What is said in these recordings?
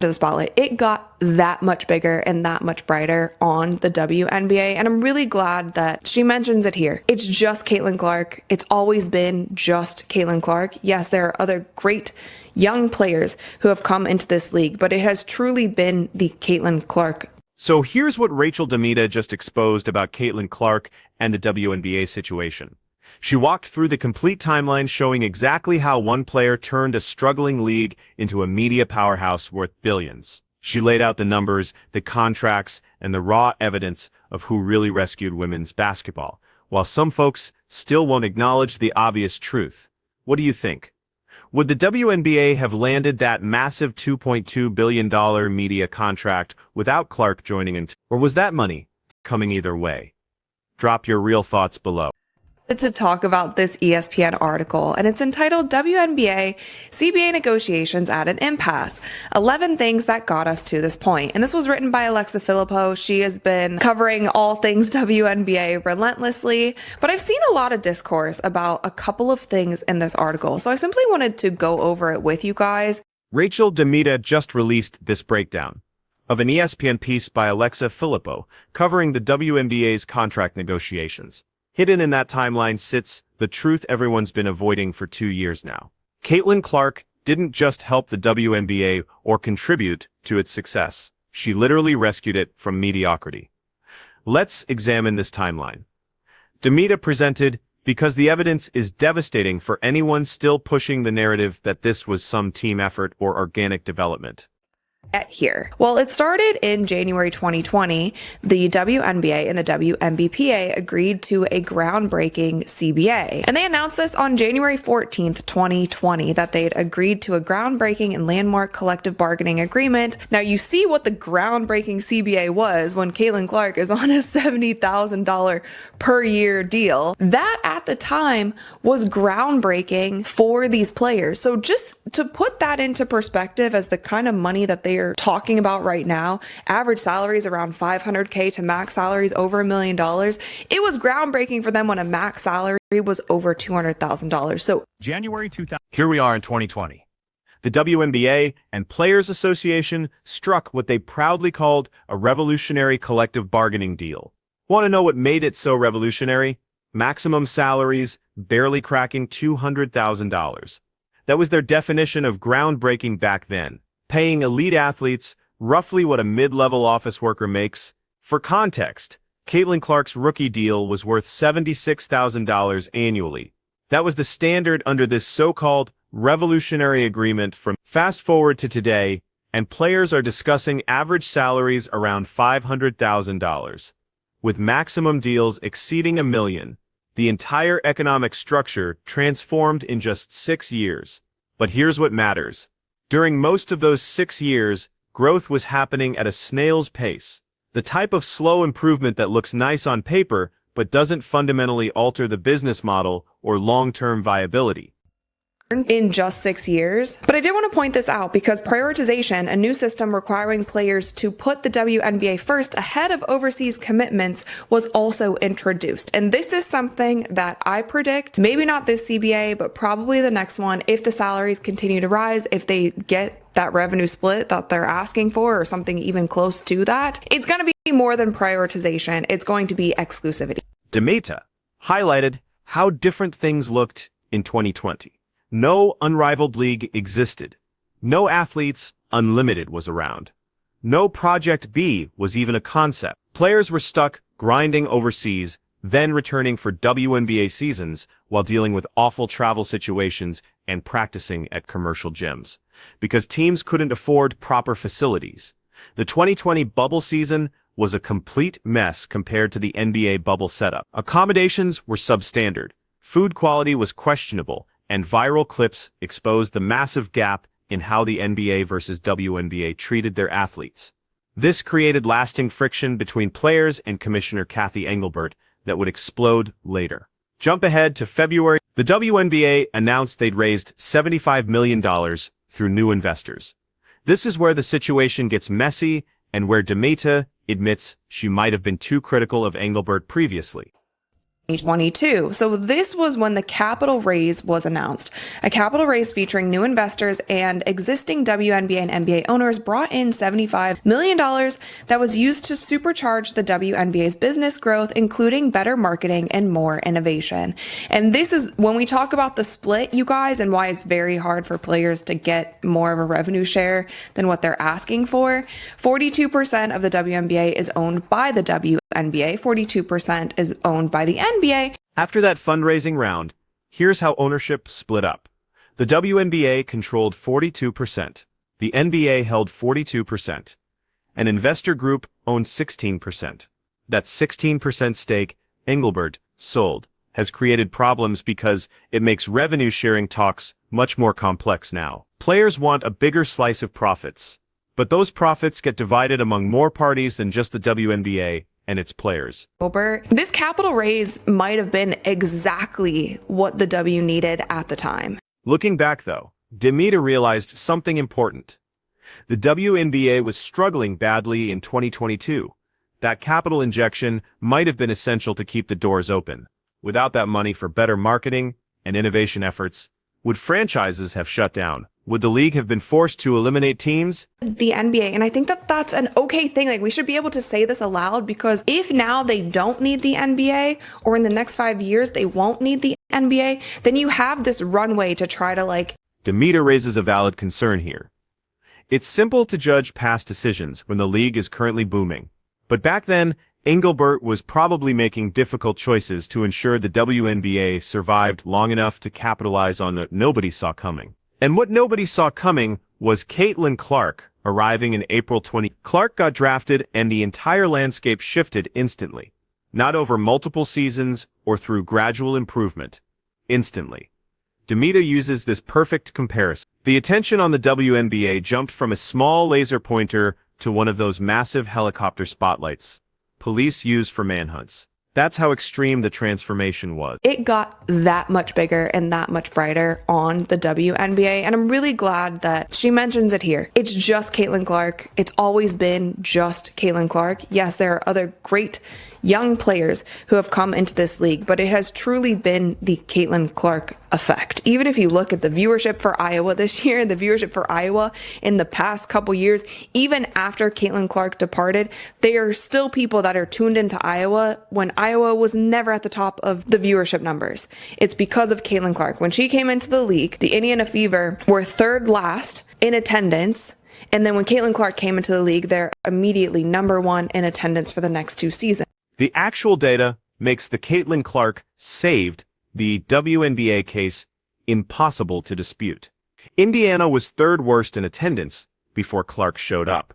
the spotlight, it got that much bigger and that much brighter on the WNBA. And I'm really glad that she mentions it here. It's just Caitlin Clark. It's always been just Caitlin Clark. Yes, there are other great young players who have come into this league, but it has truly been the Caitlin Clark. So here's what Rachel Demita just exposed about Caitlin Clark and the WNBA situation. She walked through the complete timeline showing exactly how one player turned a struggling league into a media powerhouse worth billions. She laid out the numbers, the contracts, and the raw evidence of who really rescued women's basketball, while some folks still won't acknowledge the obvious truth. What do you think? Would the WNBA have landed that massive $2.2 billion media contract without Clark joining in, or was that money coming either way? Drop your real thoughts below. To talk about this ESPN article, and it's entitled WNBA CBA Negotiations at an Impasse, 11 Things That Got Us to This Point. And this was written by Alexa Filippo. She has been covering all things WNBA relentlessly, but I've seen a lot of discourse about a couple of things in this article, so I simply wanted to go over it with you guys. Rachel Demita just released this breakdown of an ESPN piece by Alexa Filippo covering the WNBA's contract negotiations. Hidden in that timeline sits the truth everyone's been avoiding for 2 years now. Caitlin Clark didn't just help the WNBA or contribute to its success. She literally rescued it from mediocrity. Let's examine this timeline. Demita presented, because the evidence is devastating for anyone still pushing the narrative that this was some team effort or organic development. Here. Well, it started in January 2020. The WNBA and the WNBPA agreed to a groundbreaking CBA. And they announced this on January 14th, 2020, that they'd agreed to a groundbreaking and landmark collective bargaining agreement. Now, you see what the groundbreaking CBA was when Caitlin Clark is on a $70,000 per year deal. That at the time was groundbreaking for these players. So just to put that into perspective as the kind of money that they are talking about right now, average salaries around $500K to max salaries over $1 million. It was groundbreaking for them when a max salary was over $200,000. So January 2000. Here we are in 2020. The WNBA and Players Association struck what they proudly called a revolutionary collective bargaining deal. Want to know what made it so revolutionary? Maximum salaries barely cracking $200,000. That was their definition of groundbreaking back then, paying elite athletes roughly what a mid-level office worker makes. For context, Caitlin Clark's rookie deal was worth $76,000 annually. That was the standard under this so-called revolutionary agreement. From fast forward to today, and players are discussing average salaries around $500,000. With maximum deals exceeding $1 million, the entire economic structure transformed in just 6 years. But here's what matters. During most of those 6 years, growth was happening at a snail's pace, the type of slow improvement that looks nice on paper but doesn't fundamentally alter the business model or long-term viability. In just 6 years. But I did want to point this out because prioritization, a new system requiring players to put the WNBA first ahead of overseas commitments, was also introduced. And this is something that I predict, maybe not this CBA, but probably the next one, if the salaries continue to rise, if they get that revenue split that they're asking for or something even close to that, it's going to be more than prioritization. It's going to be exclusivity. Demita highlighted how different things looked in 2020. No unrivaled league existed. No athletes unlimited was around. No Project B was even a concept. Players were stuck grinding overseas, then returning for WNBA seasons while dealing with awful travel situations and practicing at commercial gyms. Because teams couldn't afford proper facilities. The 2020 bubble season was a complete mess compared to the NBA bubble setup. Accommodations were substandard. Food quality was questionable. And viral clips exposed the massive gap in how the NBA versus WNBA treated their athletes. This created lasting friction between players and Commissioner Kathy Engelbert that would explode later. Jump ahead to February. The WNBA announced they'd raised $75 million through new investors. This is where the situation gets messy and where Demita admits she might have been too critical of Engelbert previously. 2022. So this was when the capital raise was announced. A capital raise featuring new investors and existing WNBA and NBA owners brought in $75 million that was used to supercharge the WNBA's business growth, including better marketing and more innovation. And this is when we talk about the split, you guys, and why it's very hard for players to get more of a revenue share than what they're asking for. 42% of the WNBA is owned by the WNBA, 42% is owned by the NBA. After that fundraising round, here's how ownership split up. The WNBA controlled 42%. The NBA held 42%. An investor group owned 16%. That 16% stake Engelbert sold has created problems because it makes revenue-sharing talks much more complex now. Players want a bigger slice of profits, but those profits get divided among more parties than just the WNBA and its players. This capital raise might have been exactly what the W needed at the time. Looking back, though, Demita realized something important. The WNBA was struggling badly in 2022. That capital injection might have been essential to keep the doors open. Without that money for better marketing and innovation efforts, would franchises have shut down? Would the league have been forced to eliminate teams? The NBA, and I think that that's an okay thing. Like, we should be able to say this aloud, because if now they don't need the NBA, or in the next 5 years they won't need the NBA, then you have this runway to try to Demita raises a valid concern here. It's simple to judge past decisions when the league is currently booming. But back then, Engelbert was probably making difficult choices to ensure the WNBA survived long enough to capitalize on what nobody saw coming. And what nobody saw coming was Caitlin Clark arriving in April 20. Clark got drafted and the entire landscape shifted instantly. Not over multiple seasons or through gradual improvement. Instantly. Demita uses this perfect comparison. The attention on the WNBA jumped from a small laser pointer to one of those massive helicopter spotlights police use for manhunts. That's how extreme the transformation was. It got that much bigger and that much brighter on the WNBA, and I'm really glad that she mentions it here. It's just Caitlin Clark. It's always been just Caitlin Clark. Yes, there are other great young players who have come into this league, but it has truly been the Caitlin Clark effect. Even if you look at the viewership for Iowa this year, the viewership for Iowa in the past couple years, even after Caitlin Clark departed, there are still people that are tuned into Iowa when Iowa was never at the top of the viewership numbers. It's because of Caitlin Clark. When she came into the league, the Indiana Fever were third last in attendance. And then when Caitlin Clark came into the league, they're immediately number one in attendance for the next 2 seasons. The actual data makes the Caitlin Clark saved the WNBA case impossible to dispute. Indiana was third worst in attendance before Clark showed up.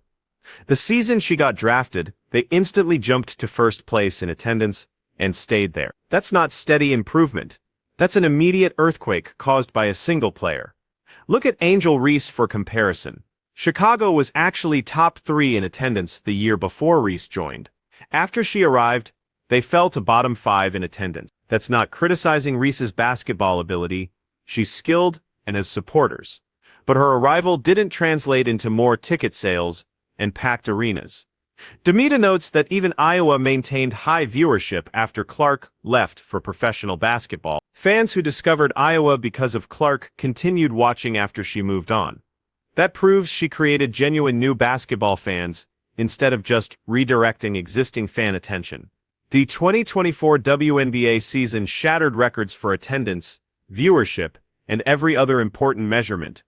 The season she got drafted, they instantly jumped to first place in attendance and stayed there. That's not steady improvement. That's an immediate earthquake caused by a single player. Look at Angel Reese for comparison. Chicago was actually top 3 in attendance the year before Reese joined. After she arrived, they fell to bottom 5 in attendance. That's not criticizing Reese's basketball ability. She's skilled and has supporters. But her arrival didn't translate into more ticket sales and packed arenas. Demita notes that even Iowa maintained high viewership after Clark left for professional basketball. Fans who discovered Iowa because of Clark continued watching after she moved on. That proves she created genuine new basketball fans instead of just redirecting existing fan attention. The 2024 WNBA season shattered records for attendance, viewership, and every other important measurement.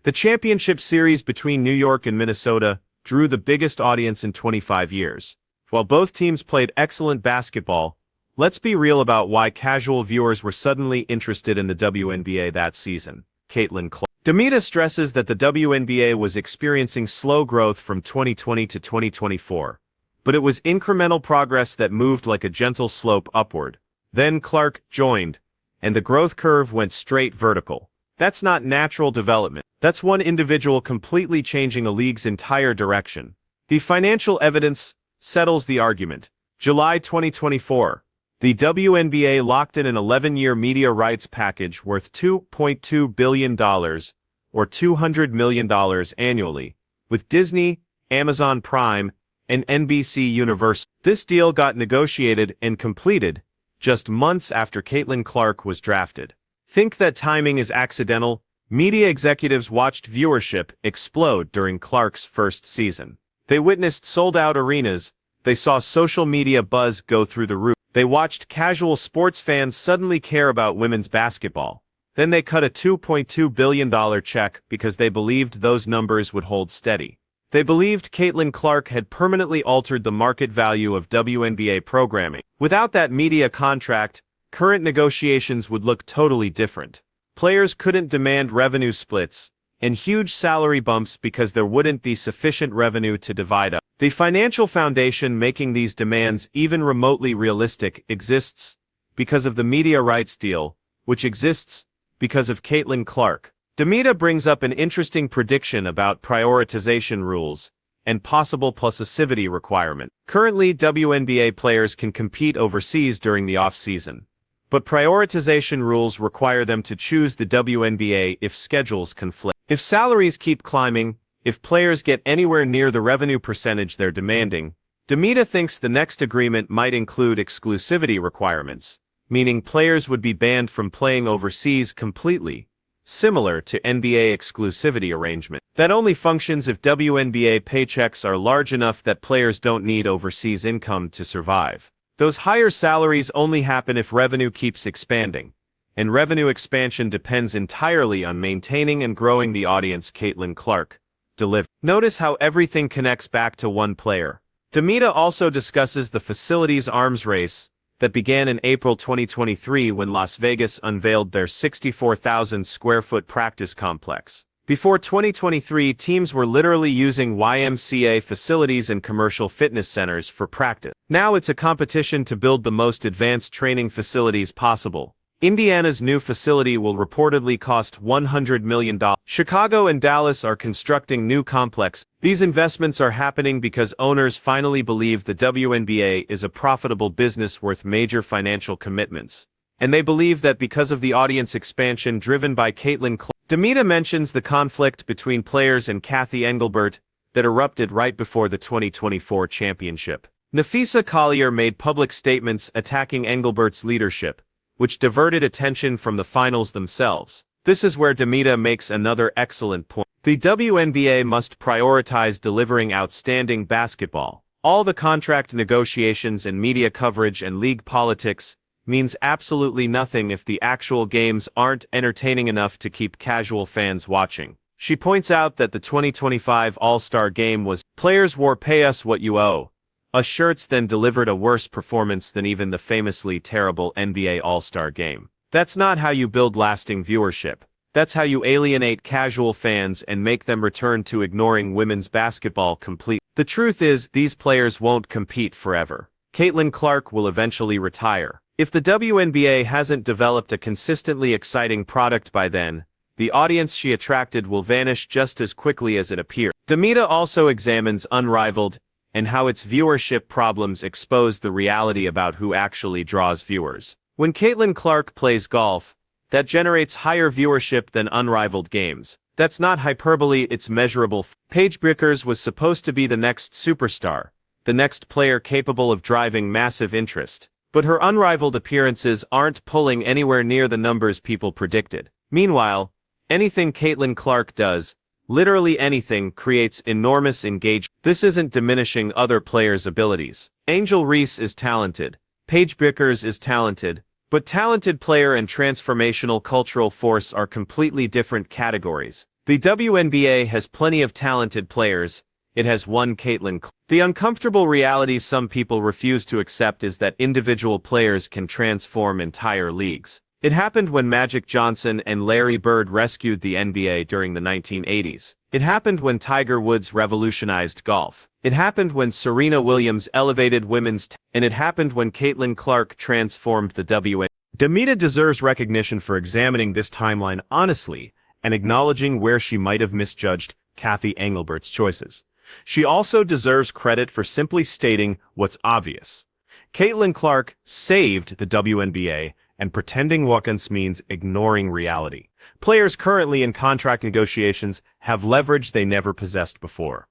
The championship series between New York and Minnesota drew the biggest audience in 25 years. While both teams played excellent basketball, let's be real about why casual viewers were suddenly interested in the WNBA that season. Caitlin Clark. Demita stresses that the WNBA was experiencing slow growth from 2020 to 2024, but it was incremental progress that moved like a gentle slope upward. Then Clark joined, and the growth curve went straight vertical. That's not natural development. That's one individual completely changing a league's entire direction. The financial evidence settles the argument. July 2024. The WNBA locked in an 11-year media rights package worth $2.2 billion, or $200 million annually, with Disney, Amazon Prime, and NBC Universal. This deal got negotiated and completed just months after Caitlin Clark was drafted. Think that timing is accidental? Media executives watched viewership explode during Clark's first season. They witnessed sold-out arenas. They saw social media buzz go through the roof. They watched casual sports fans suddenly care about women's basketball. Then they cut a $2.2 billion check because they believed those numbers would hold steady. They believed Caitlin Clark had permanently altered the market value of WNBA programming. Without that media contract, current negotiations would look totally different. Players couldn't demand revenue splits and huge salary bumps because there wouldn't be sufficient revenue to divide up. The financial foundation making these demands even remotely realistic exists because of the media rights deal, which exists because of Caitlin Clark. Demita brings up an interesting prediction about prioritization rules and possible possessivity requirement. Currently, WNBA players can compete overseas during the off-season, but prioritization rules require them to choose the WNBA if schedules conflict. If salaries keep climbing, if players get anywhere near the revenue percentage they're demanding, Demita thinks the next agreement might include exclusivity requirements, meaning players would be banned from playing overseas completely, similar to NBA exclusivity arrangement. That only functions if WNBA paychecks are large enough that players don't need overseas income to survive. Those higher salaries only happen if revenue keeps expanding, and revenue expansion depends entirely on maintaining and growing the audience Caitlin Clark delivers. Notice how everything connects back to one player. Demita also discusses the facilities arms race that began in April 2023 when Las Vegas unveiled their 64,000 square foot practice complex. Before 2023, teams were literally using YMCA facilities and commercial fitness centers for practice. Now it's a competition to build the most advanced training facilities possible. Indiana's new facility will reportedly cost $100 million. Chicago and Dallas are constructing new complexes. These investments are happening because owners finally believe the WNBA is a profitable business worth major financial commitments. And they believe that because of the audience expansion driven by Caitlin Clark. Demita mentions the conflict between players and Cathy Engelbert that erupted right before the 2024 championship. Nafisa Collier made public statements attacking Engelbert's leadership, which diverted attention from the finals themselves. This is where Demita makes another excellent point. The WNBA must prioritize delivering outstanding basketball. All the contract negotiations and media coverage and league politics means absolutely nothing if the actual games aren't entertaining enough to keep casual fans watching. She points out that the 2025 All-Star Game was, players wore "Pay Us What You Owe" us shirts then delivered a worse performance than even the famously terrible NBA All-Star Game. That's not how you build lasting viewership. That's how you alienate casual fans and make them return to ignoring women's basketball completely. The truth is, these players won't compete forever. Caitlin Clark will eventually retire. If the WNBA hasn't developed a consistently exciting product by then, the audience she attracted will vanish just as quickly as it appeared. Demita also examines Unrivaled and how its viewership problems expose the reality about who actually draws viewers. When Caitlin Clark plays golf, that generates higher viewership than Unrivaled games. That's not hyperbole, it's measurable. Paige Bueckers was supposed to be the next superstar, the next player capable of driving massive interest. But her Unrivaled appearances aren't pulling anywhere near the numbers people predicted. Meanwhile, anything Caitlin Clark does, literally anything, creates enormous engagement. This isn't diminishing other players' abilities. Angel Reese is talented. Paige Bueckers is talented. But talented player and transformational cultural force are completely different categories. The WNBA has plenty of talented players. It has one Caitlin Clark. The uncomfortable reality some people refuse to accept is that individual players can transform entire leagues. It happened when Magic Johnson and Larry Bird rescued the NBA during the 1980s. It happened when Tiger Woods revolutionized golf. It happened when Serena Williams elevated women's and it happened when Caitlin Clark transformed the WNBA. Demita deserves recognition for examining this timeline honestly and acknowledging where she might have misjudged Cathy Engelbert's choices. She also deserves credit for simply stating what's obvious. Caitlin Clark saved the WNBA, and pretending once means ignoring reality. Players currently in contract negotiations have leverage they never possessed before.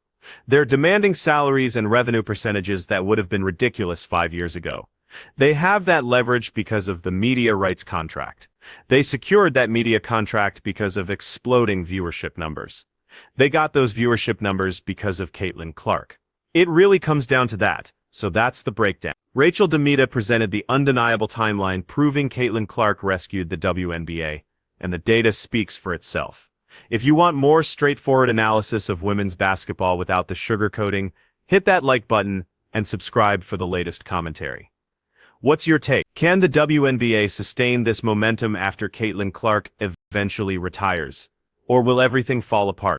They're demanding salaries and revenue percentages that would have been ridiculous 5 years ago. They have that leverage because of the media rights contract. They secured that media contract because of exploding viewership numbers. They got those viewership numbers because of Caitlin Clark. It really comes down to that, so that's the breakdown. Rachel Demita presented the undeniable timeline proving Caitlin Clark rescued the WNBA, and the data speaks for itself. If you want more straightforward analysis of women's basketball without the sugarcoating, hit that like button and subscribe for the latest commentary. What's your take? Can the WNBA sustain this momentum after Caitlin Clark eventually retires? Or will everything fall apart?